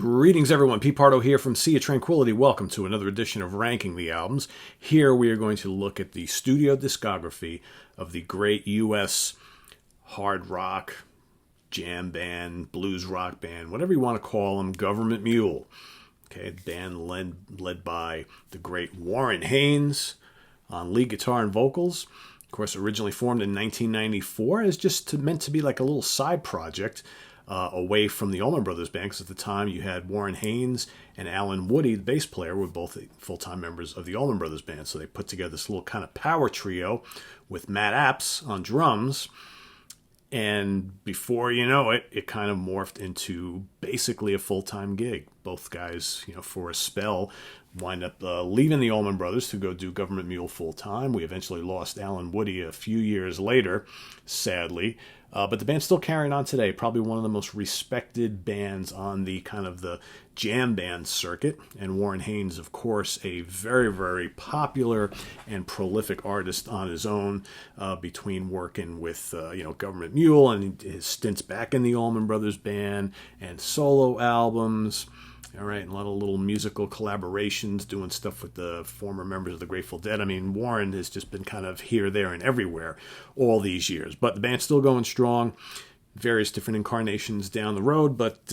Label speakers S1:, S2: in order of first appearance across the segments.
S1: Greetings, everyone. Pete Pardo here from Sea of Tranquility. Welcome to another edition of Ranking the Albums. Here we are going to look at the studio discography of the great U.S. hard rock, jam band, blues rock band, whatever you want to call them, Gov't Mule. Okay, band led by the great Warren Haynes on lead guitar and vocals. Of course, originally formed in 1994 as just meant to be like a little side project away from the Allman Brothers Band, because at the time you had Warren Haynes and Alan Woody, the bass player, were both full-time members of the Allman Brothers Band. So they put together this little kind of power trio with Matt Apps on drums. And before you know it, it kind of morphed into basically a full-time gig. Both guys, for a spell, wind up leaving the Allman Brothers to go do Gov't Mule full-time. We eventually lost Alan Woody a few years later, sadly. But the band's still carrying on today. Probably one of the most respected bands on the kind of the jam band circuit. And Warren Haynes, of course, a very, very popular and prolific artist on his own, between working with, Gov't Mule and his stints back in the Allman Brothers Band and solo albums. All right, and a lot of little musical collaborations, doing stuff with the former members of the Grateful Dead. I mean, Warren has just been kind of here, there, and everywhere all these years. But the band's still going strong. Various different incarnations down the road, but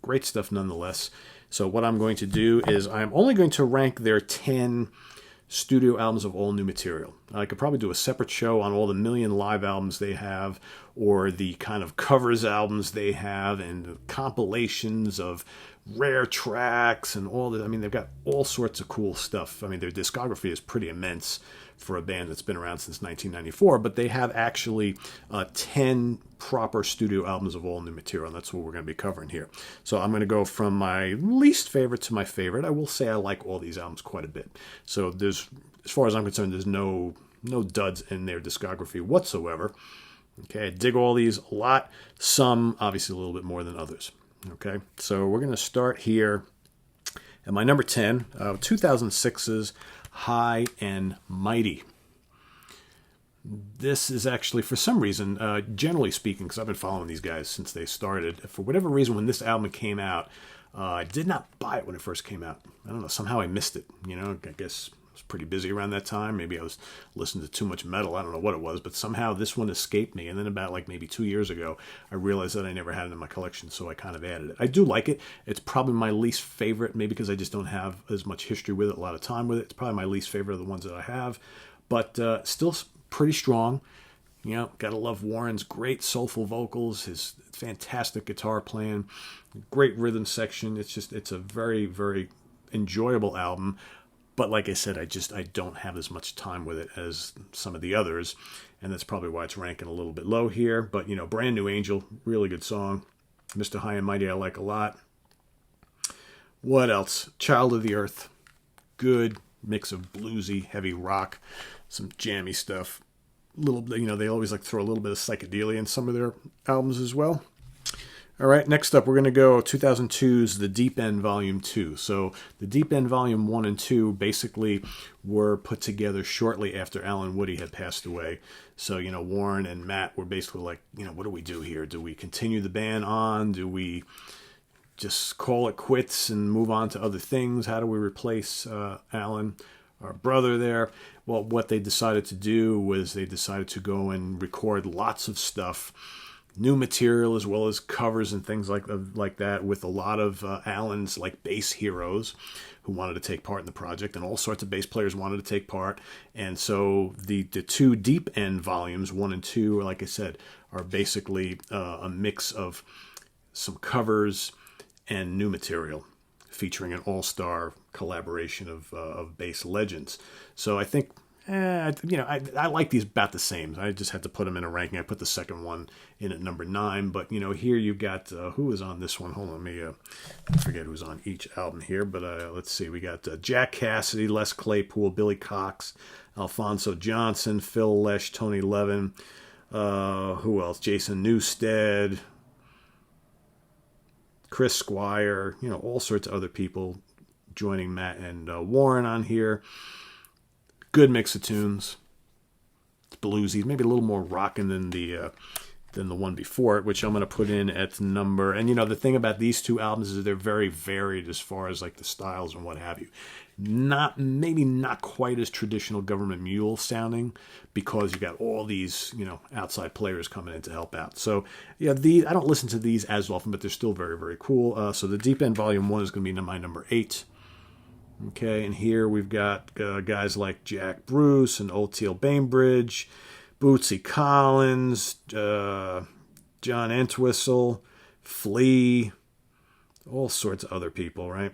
S1: great stuff nonetheless. So what I'm going to do is I'm only going to rank their 10 studio albums of all new material. I could probably do a separate show on all the million live albums they have, or the kind of covers albums they have, and the compilations of rare tracks and all that. I mean, they've got all sorts of cool stuff. I mean, their discography is pretty immense for a band that's been around since 1994, but they have actually 10 proper studio albums of all new material, and that's what we're going to be covering here. So I'm going to go from my least favorite to my favorite. I will say I like all these albums quite a bit. So there's, as far as I'm concerned, there's no duds in their discography whatsoever. Okay, I dig all these a lot. Some, obviously, a little bit more than others. Okay, so we're going to start here at my number 10, 2006's High and Mighty. This is actually, for some reason, generally speaking, because I've been following these guys since they started, for whatever reason, when this album came out, I did not buy it when it first came out. I don't know, somehow I missed it. I guess I was pretty busy around that time. Maybe I was listening to too much metal. I don't know what it was, but somehow this one escaped me. And then about like maybe 2 years ago, I realized that I never had it in my collection, so I kind of added it. I do like it. It's probably my least favorite, maybe because I just don't have as much history with it, a lot of time with it. It's probably my least favorite of the ones that I have, but still pretty strong. Gotta love Warren's great soulful vocals, his fantastic guitar playing, great rhythm section. It's a very, very enjoyable album. But like I said, I don't have as much time with it as some of the others, and that's probably why it's ranking a little bit low here. But, Brand New Angel, really good song. Mr. High and Mighty I like a lot. What else? Child of the Earth, good mix of bluesy, heavy rock, some jammy stuff. They always like throw a little bit of psychedelia in some of their albums as well. All right, next up, we're going to go 2002's The Deep End Volume 2. So the Deep End Volume 1 and 2 basically were put together shortly after Alan Woody had passed away. So, Warren and Matt were basically like, what do we do here? Do we continue the band on? Do we just call it quits and move on to other things? How do we replace Alan, our brother there? Well, what they decided to do was they decided to go and record lots of stuff, new material as well as covers and things like that, with a lot of Alan's bass heroes who wanted to take part in the project, and all sorts of bass players wanted to take part. And so the two Deep End volumes 1 and 2, like I said, are basically a mix of some covers and new material featuring an all-star collaboration of bass legends. So I think I like these about the same. I just had to put them in a ranking. I put the second one in at number 9. But, here you've got, who is on this one? Hold on, let me, I forget who's on each album here. But let's see. We got Jack Cassidy, Les Claypool, Billy Cox, Alfonso Johnson, Phil Lesh, Tony Levin. Who else? Jason Newsted, Chris Squire, all sorts of other people joining Matt and Warren on here. Good mix of tunes. It's bluesy, maybe a little more rocking than the than the one before it, which I'm going to put in at number. And the thing about these two albums is they're very varied as far as like the styles and what have you. Maybe not quite as traditional Gov't Mule sounding, because you got all these outside players coming in to help out. So yeah, I don't listen to these as often, but they're still very, very cool. So the Deep End Volume 1 is going to be my number 8. Okay, and here we've got guys like Jack Bruce and Old Teal Bainbridge, Bootsy Collins, John Entwistle, Flea, all sorts of other people, right?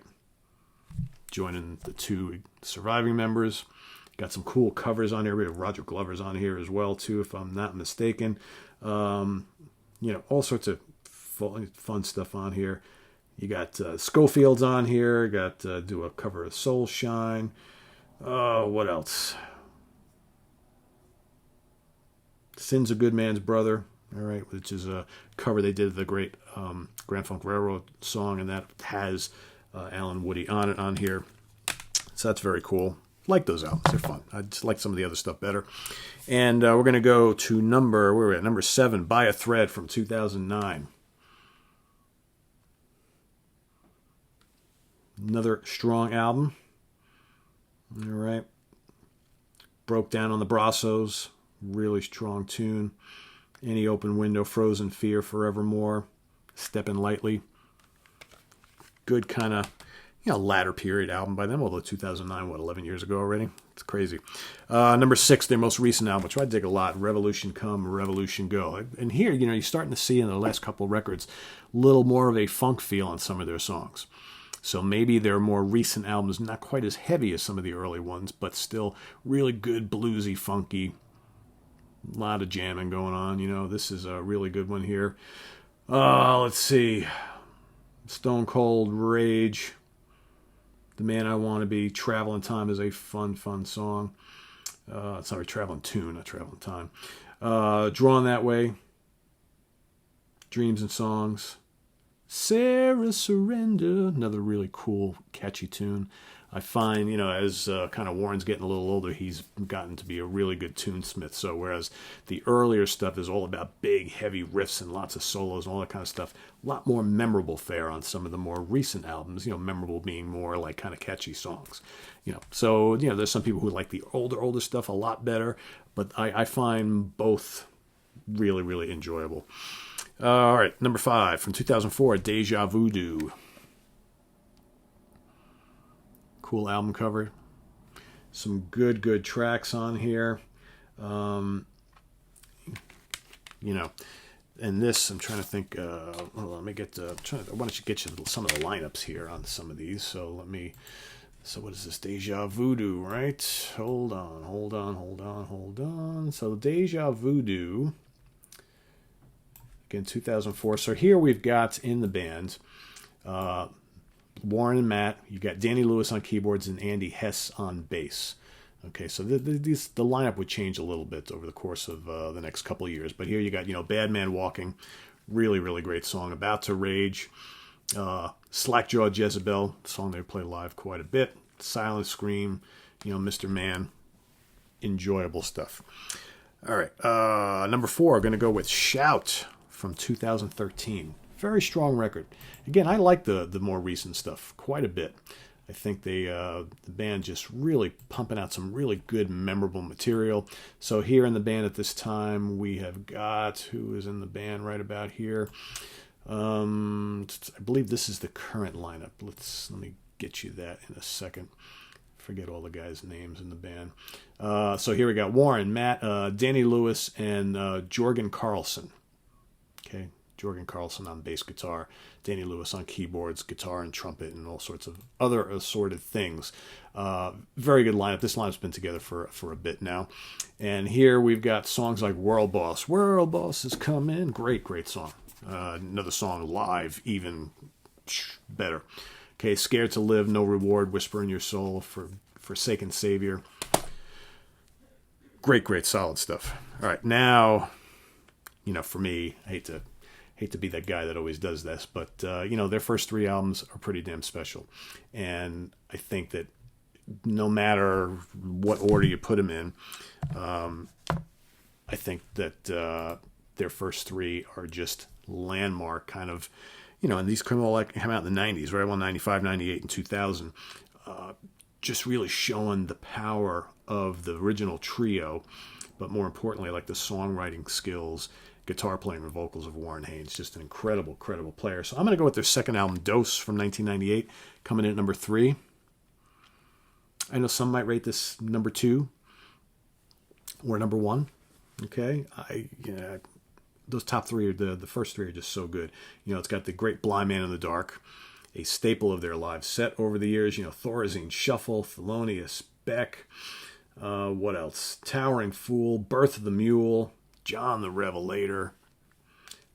S1: Joining the two surviving members. Got some cool covers on here. We have Roger Glover's on here as well, too, if I'm not mistaken. All sorts of fun stuff on here. You got Schofield's on here. Got do a cover of Soul Shine. What else? Sin's a Good Man's Brother. All right, which is a cover they did of the great Grand Funk Railroad song, and that has Alan Woody on it on here. So that's very cool. Like those albums. They're fun. I just like some of the other stuff better. And we're going to go to number 7, By a Thread from 2009. Another strong album. All right. Broke Down on the Brassos. Really strong tune. Any Open Window, Frozen Fear, Forevermore, Steppin' Lightly. Good kind of, latter period album by them, although 2009, 11 years ago already? It's crazy. Number 6, their most recent album, which I dig a lot, Revolution Come, Revolution Go. And here, you're starting to see in the last couple of records a little more of a funk feel on some of their songs. So maybe their more recent albums, not quite as heavy as some of the early ones, but still really good, bluesy, funky. A lot of jamming going on. This is a really good one here. Let's see. Stone Cold Rage. The Man I Want to Be. Traveling Time is a fun song. Sorry, Traveling Tune, not Traveling Time. Drawn That Way. Dreams and Songs. Sarah Surrender. Another really cool, catchy tune. I find, as kind of Warren's getting a little older, he's gotten to be a really good tunesmith. So whereas the earlier stuff is all about big, heavy riffs and lots of solos and all that kind of stuff, a lot more memorable fare on some of the more recent albums, memorable being more like kind of catchy songs. So, there's some people who like the older stuff a lot better, but I find both really, really enjoyable. All right, number 5 from 2004, Deja Voodoo. Cool album cover. Some good tracks on here. And this, I'm trying to think, hold on, let me get I want to get you some of the lineups here on some of these. So what is this? Deja Voodoo, right? Hold on. So Deja Voodoo, again, 2004. So here we've got in the band, Warren and Matt. You got Danny Lewis on keyboards and Andy Hess on bass. Okay, so the lineup would change a little bit over the course of the next couple of years. But here you got, Bad Man Walking, really, really great song. About to Rage, Slackjaw Jezebel, song they play live quite a bit. Silent Scream, Mr. Man, enjoyable stuff. All right, number 4, I'm going to go with Shout from 2013. Very strong record. Again, I like the more recent stuff quite a bit. I think the band just really pumping out some really good, memorable material. So here in the band at this time, we have got, who is in the band right about here? I believe this is the current lineup. Let me get you that in a second. Forget all the guys' names in the band. So here we got Warren, Matt, Danny Lewis, and Jorgen Carlson. Okay. Jorgen Carlson on bass guitar, Danny Lewis on keyboards, guitar and trumpet, and all sorts of other assorted things. Very good lineup. This lineup's been together for a bit now. And here we've got songs like World Boss. World Boss has come in. Great song. Another song live, even better. Okay, Scared to Live, No Reward, Whisper in Your Soul, Forsaken Savior. Great, solid stuff. All right, now, for me, I hate to be that guy that always does this, but their first 3 albums are pretty damn special, and I think that no matter what order you put them in, I think that their first three are just landmark kind of, and these came out in the 90s, right? Well, 95, 98, and 2000. Just really showing the power of the original trio, but more importantly, like the songwriting skills, guitar playing, and vocals of Warren Haynes. Just an incredible, incredible player. So I'm going to go with their second album, Dose, from 1998, coming in at number 3. I know some might rate this number 2 or number 1. Okay, those top 3 are the first 3 are just so good. It's got the great Blind Man in the Dark, a staple of their live set over the years. Thorazine Shuffle, Thelonious Beck. What else? Towering Fool, Birth of the Mule, John the Revelator.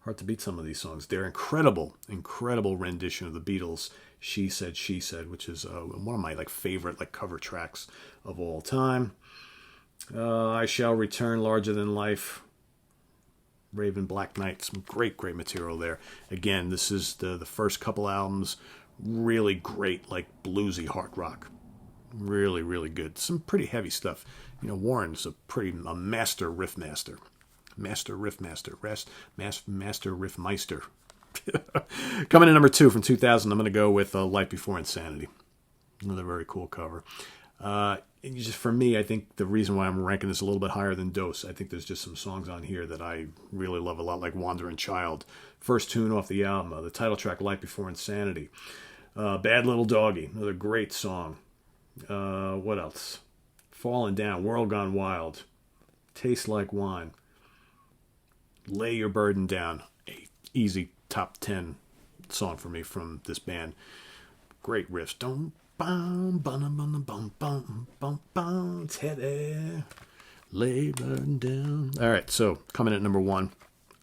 S1: Hard to beat some of these songs. They're incredible, incredible rendition of the Beatles' She Said, She Said, which is one of my favorite cover tracks of all time. I Shall Return, Larger Than Life, Raven Black Knight. Some great, great material there. Again, this is the first couple albums. Really great, bluesy hard rock. Really, really good. Some pretty heavy stuff. Warren's a master riff master. Master riff master. Master riff meister. Coming in number 2 from 2000, I'm going to go with Life Before Insanity. Another very cool cover. For me, I think the reason why I'm ranking this a little bit higher than Dose, I think there's just some songs on here that I really love a lot, like Wandering Child. First tune off the album, the title track, Life Before Insanity. Bad Little Doggy, another great song. What else? Falling Down, World Gone Wild, Taste Like Wine, Lay Your Burden Down, a easy top 10 song for me from this band. Great riffs. Don't bum bum bum bum bum bum bum Teddy, lay your burden down. All right, so coming at number 1,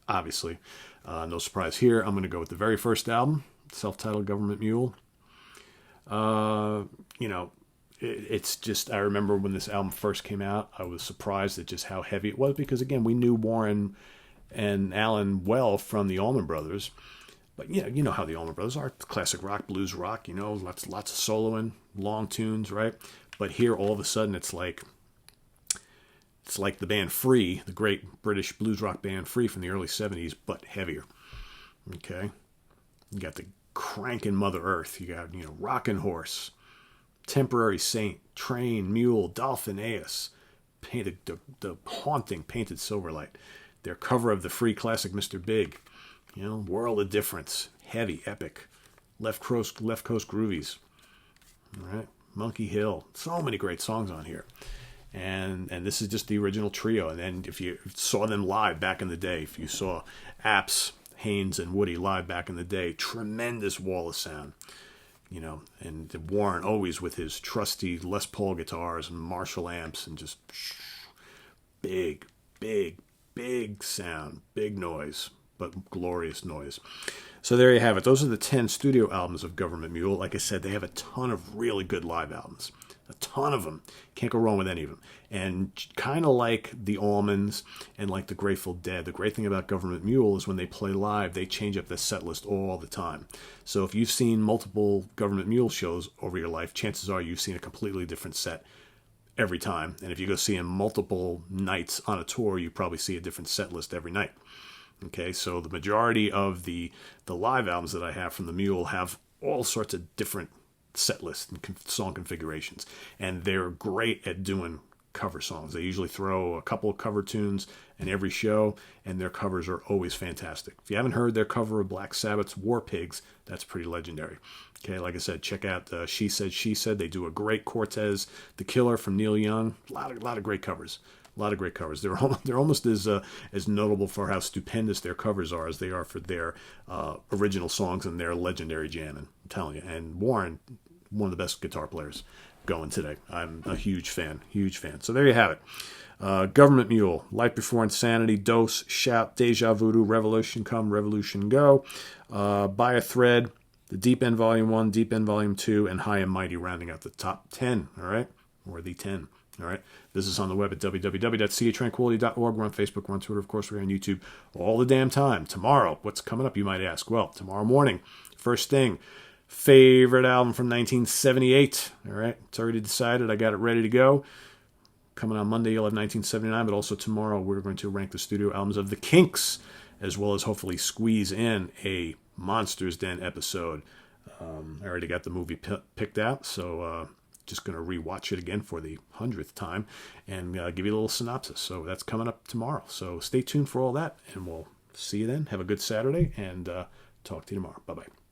S1: obviously, no surprise here. I'm going to go with the very first album, self-titled Gov't Mule. It's just, I remember when this album first came out, I was surprised at just how heavy it was, because again, we knew Warren and Alan well from the Allman Brothers, but you know how the Allman Brothers are, classic rock, blues rock, lots of soloing, long tunes, right? But here, all of a sudden, it's like the band Free, the great British blues rock band Free from the early 70s, but heavier. Okay, you got the cranking Mother Earth, you got Rockin' Horse, Temporary Saint, Train, Mule, Dolphin Aeus, painted the haunting Painted Silverlight, their cover of the Free classic Mr. Big, World of Difference, heavy, epic, Left Coast Groovies, all right, Monkey Hill, so many great songs on here, and this is just the original trio. And then if you saw them live back in the day, if you saw Apps, Haynes, and Woody live back in the day, tremendous wall of sound. And Warren always with his trusty Les Paul guitars and Marshall amps, and just big, big, big sound, big noise, but glorious noise. So there you have it. Those are the 10 studio albums of Gov't Mule. Like I said, they have a ton of really good live albums. A ton of them. Can't go wrong with any of them. And kind of like the Allmans and like the Grateful Dead, the great thing about Gov't Mule is when they play live, they change up the set list all the time. So if you've seen multiple Gov't Mule shows over your life, chances are you've seen a completely different set every time. And if you go see them multiple nights on a tour, you probably see a different set list every night. Okay, so the majority of the live albums that I have from the Mule have all sorts of different set lists and song configurations, and they're great at doing cover songs. They usually throw a couple of cover tunes in every show, and their covers are always fantastic. If you haven't heard their cover of Black Sabbath's War Pigs, that's pretty legendary. Okay, like I said, check out She Said, She Said. They do a great Cortez the Killer from Neil Young. A lot of great covers. A lot of great covers. They're almost as notable for how stupendous their covers are as they are for their original songs and their legendary jamming. I'm telling you. And Warren, one of the best guitar players going today. I'm a huge fan. So there you have it. Gov't Mule, Life Before Insanity, Dose, Shout, Deja Voodoo, Revolution Come, Revolution Go, By a Thread, the Deep End Volume 1, Deep End Volume 2, and High and Mighty rounding out the top 10, all right? Or the 10. All right. This is on the web at www.seatranquility.org. We're on Facebook. We're on Twitter. Of course, we're on YouTube all the damn time. Tomorrow, what's coming up, you might ask? Well, tomorrow morning, first thing, favorite album from 1978. All right. It's already decided. I got it ready to go. Coming on Monday, you'll have 1979, but also tomorrow we're going to rank the studio albums of the Kinks, as well as hopefully squeeze in a Monsters Den episode. I already got the movie picked out, so just going to rewatch it again for the 100th time and give you a little synopsis. So that's coming up tomorrow. So stay tuned for all that, and we'll see you then. Have a good Saturday, and talk to you tomorrow. Bye-bye.